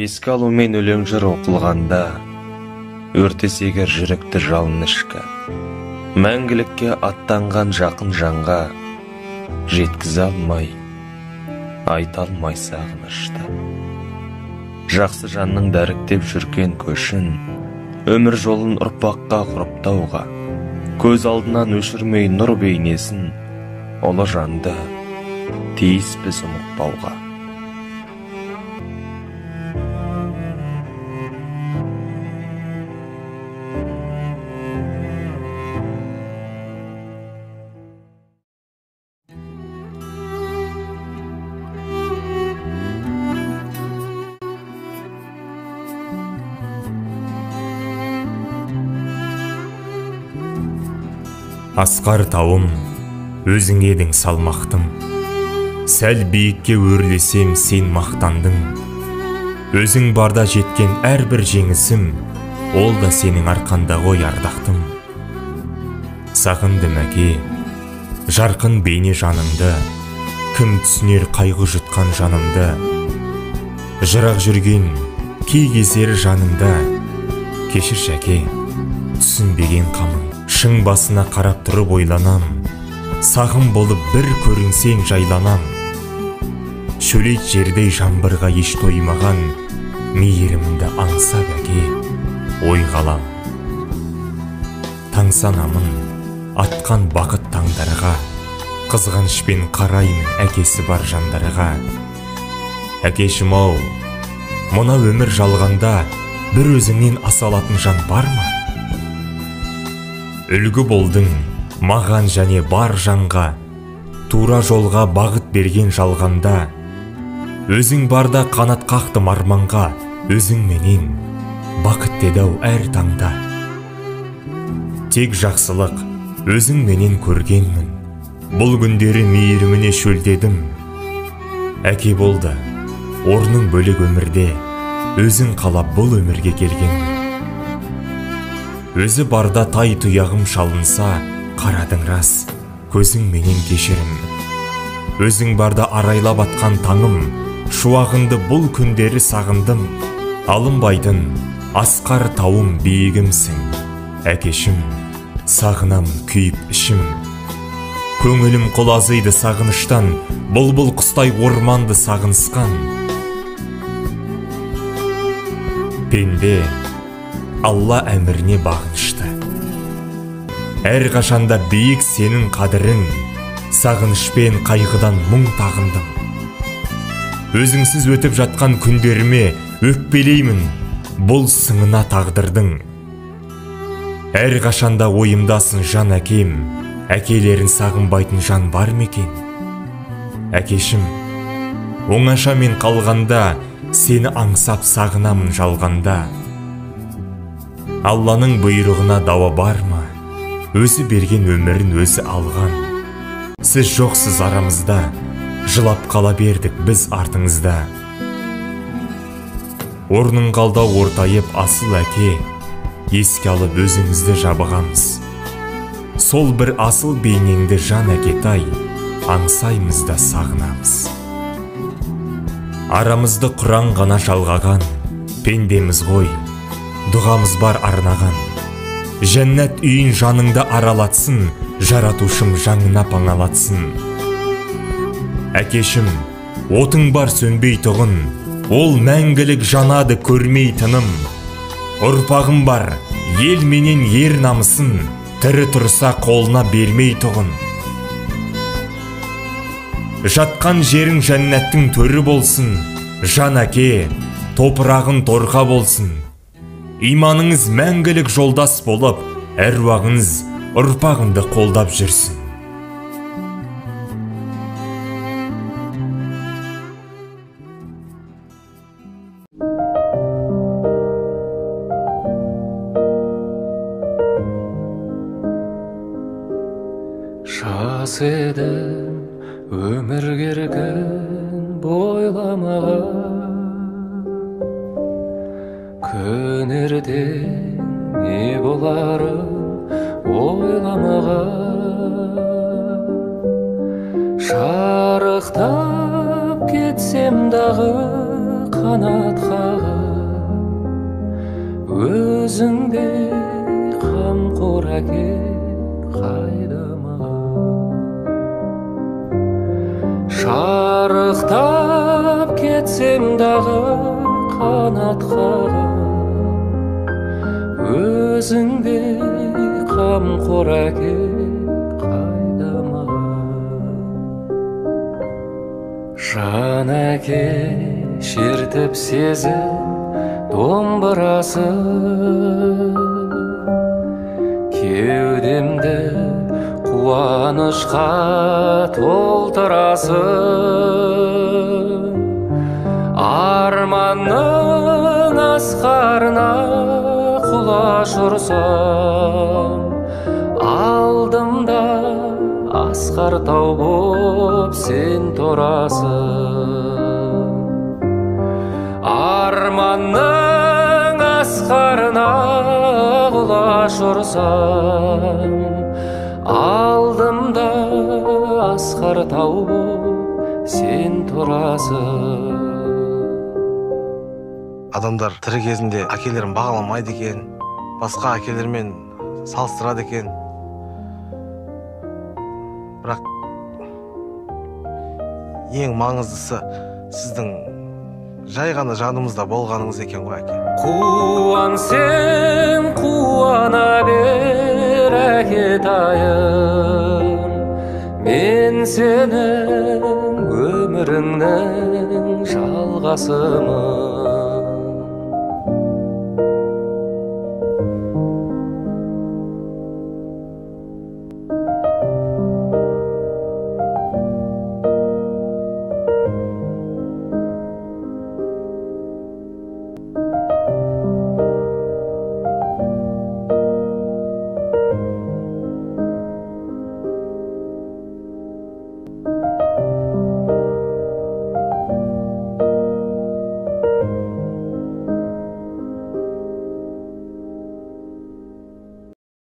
Еске алумен өлең жыр оқылғанда, өртесегер жүректі жалын ішкі, мәңгілікке аттанған жақын жанға, жеткізе алмай, айта алмай сағынышты. Жақсы жанның дәріктеп жүрген көшін, өмір жолын ұрпаққа құрыптауға, көз алдынан өшірмей нұр бейнесін, ұлы жанды тиіспіз ұмытпауға. Асқар тауым, өзің едің салмақтым, сәл биікке өрлесем сен мақтандың. Өзің барда жеткен әрбір жеңісім, ол да сенің арқанда ғой ардақтым. Сағындым әке, жарқын бейне жаныңды, кім түсінер қайғы жұтқан жанымды. Жырақ жүрген кей кездері жаныңда, кешір шәке, түсінбеген қамын. Шың басына қарап тұрып ойланам, сағым болып бір көрінсең жайланам. Шөлейт жердей жаңбырға еш тоймаған, мейірімді аңсап әке, ой қалам. Таңсанамын атқан бақыт таңдарға, қызғанышпен қараймын әкесі бар жандарға. Әкешім ау, мына өмір жалғанда бір өзіңнен аса алатын жан бар ма? Үлгі болдың маған және бар жанға, тура жолға бағыт берген жалғанда. Өзің барда қанат қақтым арманға, өзің менен бақыт деді-ау әр таңда. Тек жақсылық өзің менен көргенмін, бұл күндері мейіріміне шөлдедім. Әке болды, орның бөлек өмірде, өзің қалап бұл өмірге келгенмін. Өзі барда тай тұяғым шалынса, қарадың рас, көзің менен кешірім. Өзің барда арайлап атқан таңым, шуағынды бұл күндері сағындым. Алынбайтын асқар тауым биігімсің, әкешім, сағынам күйіп ішім. Көңілім құлазиды сағыныштан, бұлбұл құстай орманды сағынысқан. Пенде Алла әміріне бағынышты. Әр қашанда биік сенің қадірің, сағынышпен қайғыдан мұң тағындым. Өзіңсіз өтіп жатқан күндеріме өкпелеймін, бұл сыңына тағдырдың. Әр қашанда ойымдасың жан әкем, әкелерін сағынбайтын жан бар мекен? Әкешім, оңашамен қалғанда, сені аңсап сағынамын жалғанда. Алланың бұйрығына дауа бар ма? Өзі берген өмірін өзі алған. Сіз жоқсыз арамызда, жылап қала бердік біз артыңызда. Орның қалда ортайып асыл әке, еске алып өзіңізді жабығамыз. Сол бір асыл бейнеңді жан әкетай, аңсаймыз да сағынамыз. Арамызды Құран ғана жалғаған, пендеміз ғой, дұғамыз бар арнаған. Жәннат үйін жаныңда аралатсын, жаратушым жаңына паңалатсын. Әкешім, отың бар сөнбей тұғын, ол мәңгілік жанады көрмей тыным. Ұрпағым бар, ел менен ер намысын, тірі тұрса қолына бермей тұғын. Жатқан жерің жәннаттың төрі болсын, жан әке, топырағын торқа болсын. Иманыңыз мәңгілік жолдас болып, әруағыңыз ұрпағынды қолдап жүрсін. Жас едім өмір керген бойламаған, күн ертең не боларын ойламаған. Шарықтап кетсем дағы қанат қағып өзіңдей қамқор әке қайда маған. Шарықтап кетсем дағы қанат қағып өзіңдей қамқор әке қайда маған. Жан әке шертіп сезім домбырасы, кеудемді қуанышқа толтырасың. Арманның асқарына құлаш ұрсам, алдымда асқар тау боп сен тұрасың. Арманның асқарына құлаш ұрсам, алдымда асқар тау боп сен тұрасың. Адамдар тірі кезінде әкелерін бағаламайды екен, басқа әкелермен салыстырады екен. Бірақ ең маңыздысы сіздің жай ғана жанымызда болғаныңыз екен ғой, әке. Қуансаң қуана бер әкетайым, мен сенің өміріңнің жалғасымын.